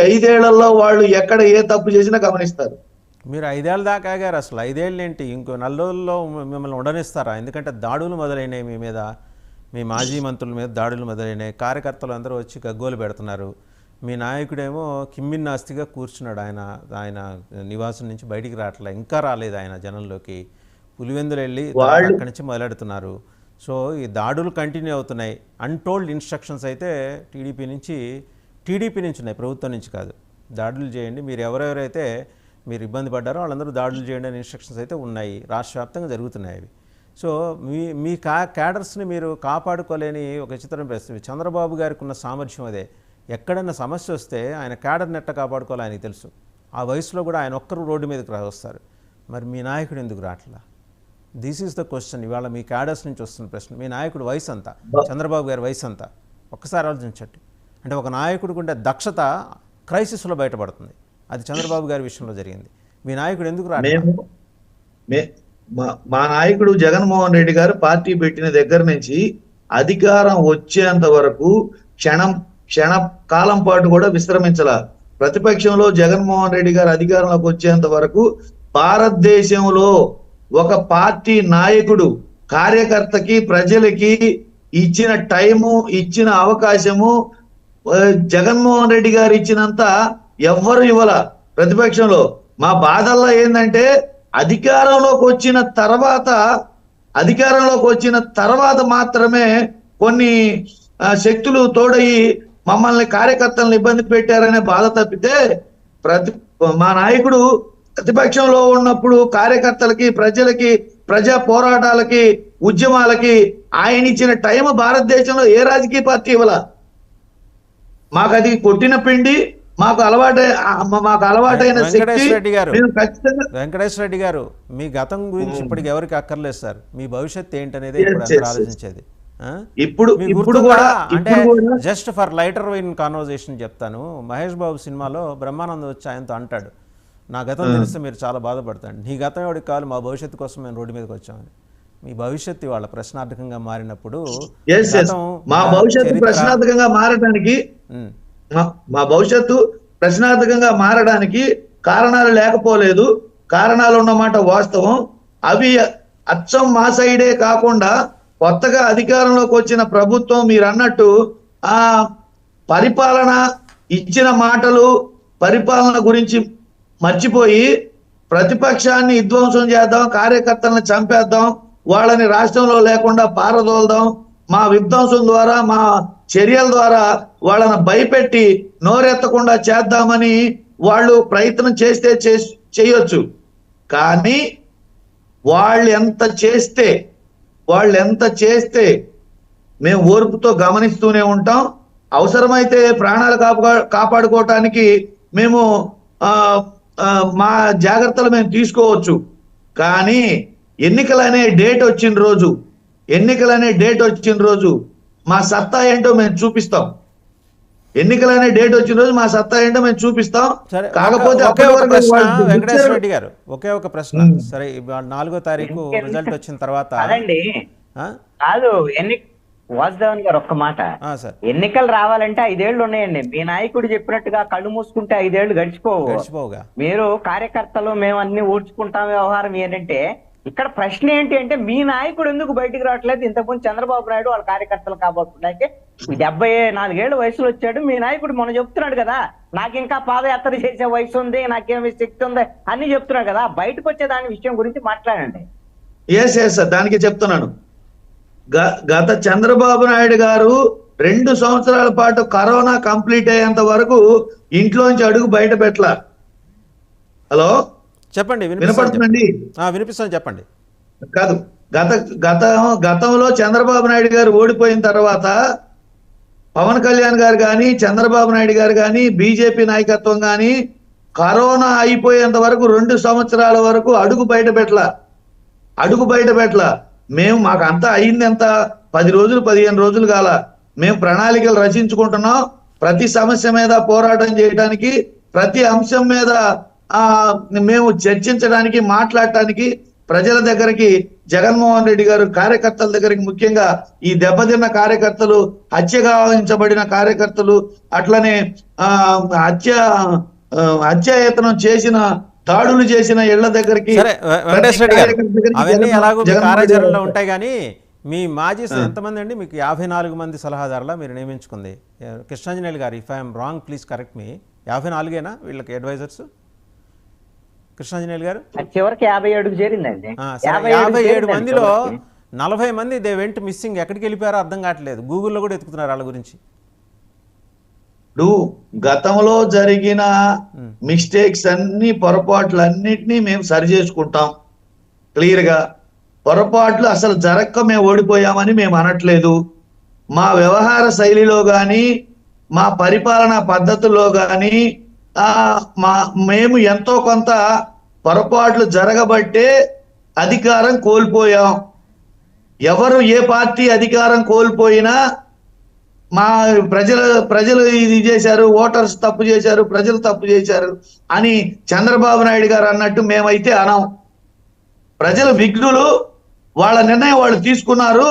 5 ఏళ్లలో వాళ్ళు ఎక్కడ ఏ తప్పు చేసినా గమనిస్తారు. మీరు 5 ఏళ్ళ దాకా ఆగారు. అసలు 5 ఏళ్ళు ఏంటి, ఇంకో 4 రోజుల్లో మిమ్మల్ని ఉండనిస్తారా? ఎందుకంటే దాడులు మొదలైనవి మీ మీద, మీ మాజీ మంత్రుల మీద దాడులు మొదలైనవి. కార్యకర్తలు అందరూ వచ్చి గగ్గోలు పెడుతున్నారు. మీ నాయకుడేమో కిమ్మిన్నాస్తిగా కూర్చున్నాడు. ఆయన నివాసం నుంచి బయటికి రావట్లే, ఇంకా రాలేదు ఆయన జనంలోకి. పులివెందులు వెళ్ళి అక్కడి నుంచి మొదలెడుతున్నారు. సో ఈ దాడులు కంటిన్యూ అవుతున్నాయి. అన్టోల్డ్ ఇన్స్ట్రక్షన్స్ అయితే టీడీపీ నుంచి ఉన్నాయి, ప్రభుత్వం నుంచి కాదు. దాడులు చేయండి, మీరు ఎవరెవరైతే మీరు ఇబ్బంది పడ్డారో వాళ్ళందరూ దాడులు చేయండి అనే ఇన్స్ట్రక్షన్స్ అయితే ఉన్నాయి. రాష్ట్ర వ్యాప్తంగా జరుగుతున్నాయి అవి. సో మీ క్యాడర్స్ని మీరు కాపాడుకోలేని ఒక చిత్రం పరిస్థితి. చంద్రబాబు గారికి ఉన్న సామర్థ్యం అదే. ఎక్కడన్నా సమస్య వస్తే ఆయన క్యాడర్ని ఎట్ట కాపాడుకోవాలి ఆయనకి తెలుసు. ఆ వయసులో కూడా ఆయన ఒక్కరు రోడ్డు మీదకి వస్తారు. మరి మీ నాయకుడు ఎందుకు రావట్లా? This is the question. ఇవాళ మీ క్యాడర్స్ నుంచి వస్తున్న ప్రశ్న. మీ నాయకుడు వయసు అంతా, చంద్రబాబు గారి వయసు అంతా, ఒక్కసారి ఆలోచించండి. అంటే ఒక నాయకుడికి ఉండే దక్షత క్రైసిస్లో బయటపడుతుంది. అది చంద్రబాబు గారి విషయంలో జరిగింది. మీ నాయకుడు ఎందుకు రాలేదు? మా నాయకుడు జగన్మోహన్ రెడ్డి గారు పార్టీ పెట్టిన దగ్గర నుంచి అధికారం వచ్చేంత వరకు క్షణ కాలం పాటు కూడా విశ్రమించాల. ప్రతిపక్షంలో జగన్మోహన్ రెడ్డి గారు అధికారంలోకి వచ్చేంత వరకు భారతదేశంలో ఒక పార్టీ నాయకుడు కార్యకర్తకి ప్రజలకి ఇచ్చిన టైము, ఇచ్చిన అవకాశము జగన్మోహన్ రెడ్డి గారు ఇచ్చినంత ఎవ్వరు ఇవ్వాల. ప్రతిపక్షంలో మా బాధల్లో ఏంటంటే అధికారంలోకి వచ్చిన తర్వాత మాత్రమే కొన్ని శక్తులు తోడయి మమ్మల్ని కార్యకర్తలను ఇబ్బంది పెట్టారనే బాధ తప్పితే మా నాయకుడు ప్రతిపక్షంలో ఉన్నప్పుడు కార్యకర్తలకి, ప్రజలకి, ప్రజా పోరాటాలకి, ఉద్యమాలకి ఆయన ఇచ్చిన టైం భారతదేశంలో ఏ రాజకీయ పార్టీ ఇవ్వాల. మాకు అది కొట్టిన పిండి, మాకు అలవాటైన వెంకటేశ్వర రెడ్డి గారు, మీ గతం గురించి ఇప్పటికి ఎవరికి అక్కర్లేదు సార్. మీ భవిష్యత్తు ఏంటనేది ఆలోచించేది. ఇప్పుడు అంటే just for lighter wine conversation చెప్తాను. మహేష్ బాబు సినిమాలో బ్రహ్మానందం వచ్చి ఆయనతో అంటాడు, నా గతం తెలిస్తే మీరు చాలా బాధపడతాడు. నీ గతం ఎవరికి కావాలి, మా భవిష్యత్తు కోసం మేము రోడ్డు మీదకి వచ్చామని. మీ భవిష్యత్తు వాళ్ళ ప్రశ్నార్థకంగా మారినప్పుడు మా భవిష్యత్తు ప్రశ్నార్థకంగా మారడానికి కారణాలు లేకపోలేదు. కారణాలు ఉన్నమాట వాస్తవం. అవి అచ్చం మా సైడే కాకుండా కొత్తగా అధికారంలోకి వచ్చిన ప్రభుత్వం మీరు అన్నట్టు పరిపాలన ఇచ్చిన మాటలు, పరిపాలన గురించి మర్చిపోయి ప్రతిపక్షాన్ని విధ్వంసం చేద్దాం, కార్యకర్తలను చంపేద్దాం, వాళ్ళని రాష్ట్రంలో లేకుండా పారదోల్దాం, మా విధ్వంసం ద్వారా, మా చర్యల ద్వారా వాళ్ళని భయపెట్టి నోరెత్తకుండా చేద్దామని వాళ్ళు ప్రయత్నం చేస్తే చేయొచ్చు. కానీ వాళ్ళు ఎంత చేస్తే మేము ఓర్పుతో గమనిస్తూనే ఉంటాం. అవసరమైతే ప్రాణాలు కాపాడుకోవటానికి మేము మా జాగ్రత్తలు మేము తీసుకోవచ్చు. కానీ ఎన్నికలనే డేట్ వచ్చిన రోజు మా సత్తా ఏంటో మేము చూపిస్తాం. కాకపోతే వెంకటేశ్వర రెడ్డి గారు ఒకే ఒక ప్రశ్న. సరే, 4వ తారీఖు రిజల్ట్ వచ్చిన తర్వాత వాసుదేవన్ గారు ఒక్క మాట, ఎన్నికలు రావాలంటే 5 ఏళ్లు ఉన్నాయండి. మీ నాయకుడు చెప్పినట్టుగా కళ్ళు మూసుకుంటే 5 ఏళ్లు గడిచిపోవుగా. మీరు కార్యకర్తలు మేము అన్ని ఊడ్చుకుంటాం వ్యవహారం ఏంటంటే, ఇక్కడ ప్రశ్న ఏంటి అంటే మీ నాయకుడు ఎందుకు బయటికి రావట్లేదు? ఇంతకుముందు చంద్రబాబు నాయుడు వాళ్ళ కార్యకర్తలు కాబోతున్నాయి. 74 ఏళ్ళ వయసులో వచ్చాడు మీ నాయకుడు. మొన్న చెప్తున్నాడు కదా, నాకు ఇంకా పాదయాత్ర చేసే వయసు ఉంది, నాకేమి శక్తి ఉంది అని చెప్తున్నాడు కదా. బయటకు వచ్చే దాని విషయం గురించి మాట్లాడండి. దానికి చెప్తున్నాను. గత చంద్రబాబు నాయుడు గారు 2 సంవత్సరాల పాటు కరోనా కంప్లీట్ అయ్యేంత వరకు ఇంట్లోంచి అడుగు బయట పెట్టలా. హలో చెప్పండి, వినపడుతుందండి? వినిపిస్తుంది, చెప్పండి. కాదు, గతంలో చంద్రబాబు నాయుడు గారు ఓడిపోయిన తర్వాత పవన్ కళ్యాణ్ గారు కానీ, చంద్రబాబు నాయుడు గారు కానీ, బీజేపీ నాయకత్వం కానీ కరోనా అయిపోయేంత వరకు 2 సంవత్సరాల వరకు అడుగు బయట పెట్టలా. మాకు అంతా అయింది ఎంత 10 రోజులు 15 రోజులు కాల. మేము ప్రణాళికలు రచించుకుంటున్నాం. ప్రతి సమస్య మీద పోరాటం చేయడానికి, ప్రతి అంశం మీద మేము చర్చించడానికి, మాట్లాడటానికి, ప్రజల దగ్గరికి జగన్మోహన్ రెడ్డి గారు కార్యకర్తల దగ్గరికి, ముఖ్యంగా ఈ దెబ్బతిన్న కార్యకర్తలు, హత్య గావించబడిన కార్యకర్తలు, అట్లనే హత్యాయత్నం చేసిన, దాడులు చేసిన ఇళ్ల దగ్గరికి, సరే వెంకటేశ్వర రెడ్డి గారు, అవన్నీ ఎలాగో మీ కార్యాచరణలో ఉంటాయి. కానీ మీ మాజీ ఎంతమంది అండి? మీకు 54 మంది సలహాదారులా మీరు నియమించుకుంది? Krishnanjaneyulu garu, if I'm wrong please correct me. 54ఏనా వీళ్ళకి అడ్వైజర్స్? కృష్ణాంజనేయులు గారు చివరికి 57కు చేరిందండి. 57 మందిలో 40 మంది దే వెంట్ మిస్సింగ్. ఎక్కడికి వెళ్ళిపోయారో అర్థం కావట్లేదు. గూగుల్లో కూడా ఎత్తుకుతున్నారు వాళ్ళ గురించి. గతంలో జరిగిన మిస్టేక్స్ అన్ని, పొరపాట్లన్నిటినీ మేము సరి చేసుకుంటాం. క్లియర్ గా పొరపాట్లు అసలు జరక్క మేము ఓడిపోయామని మేము అనట్లేదు. మా వ్యవహార శైలిలో గాని, మా పరిపాలనా పద్ధతుల్లో గాని మేము ఎంతో కొంత పొరపాట్లు జరగబట్టే అధికారం కోల్పోయాం. ఎవరు ఏ పార్టీ అధికారం కోల్పోయినా మా ప్రజలు ఇది చేశారు, ఓటర్స్ తప్పు చేశారు, ప్రజలు తప్పు చేశారు అని చంద్రబాబు నాయుడు గారు అన్నట్టు మేమైతే అనం. ప్రజలు విఘ్నులు, వాళ్ళ నిర్ణయం వాళ్ళు తీసుకున్నారు.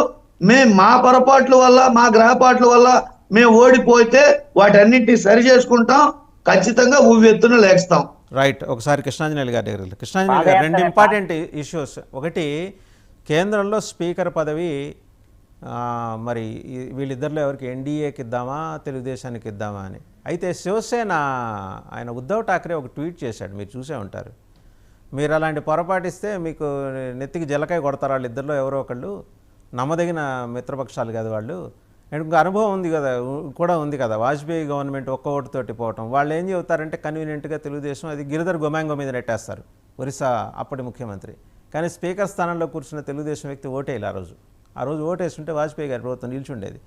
మేము మా పొరపాట్ల వల్ల, మా గ్రహపాట్ల వల్ల మేము ఓడిపోతే వాటన్నిటిని సరి చేసుకుంటాం, ఖచ్చితంగా ఉవ్వెత్తున లేస్తాం. రైట్. ఒకసారి కృష్ణాంజనేయులు గారి దగ్గర. కృష్ణాంజనేయులు గారు, 2 ఇంపార్టెంట్ ఇష్యూస్. ఒకటి, కేంద్రంలో స్పీకర్ పదవి మరి వీళ్ళిద్దరిలో ఎవరికి, ఎన్డీఏకి ఇద్దామా తెలుగుదేశానికి ఇద్దామా అని. అయితే శివసేన ఆయన ఉద్ధవ్ ఠాక్రే ఒక ట్వీట్ చేశాడు, మీరు చూసే ఉంటారు. మీరు అలాంటి పొరపాటిస్తే మీకు నెత్తికి జలకాయ కొడతారు వాళ్ళిద్దరిలో ఎవరో ఒకళ్ళు, నమ్మదగిన మిత్రపక్షాలు కదా వాళ్ళు. ఇంకా అనుభవం ఉంది కదా, కూడా ఉంది కదా, వాజ్పేయి గవర్నమెంట్ ఒక్క ఓటుతోటి పోవటం. వాళ్ళు ఏం చెబుతారంటే కన్వీనియంట్గా తెలుగుదేశం అది గిరిధర్ గొమాంగో మీద నెట్టేస్తారు, ఒరిస్సా అప్పటి ముఖ్యమంత్రి. కానీ స్పీకర్ స్థానంలో కూర్చున్న తెలుగుదేశం వ్యక్తి ఓటేయాలి. ఆ రోజు ఓటేస్తుంటే వాజ్పేయి గారి ప్రభుత్వం నిల్చుండేది.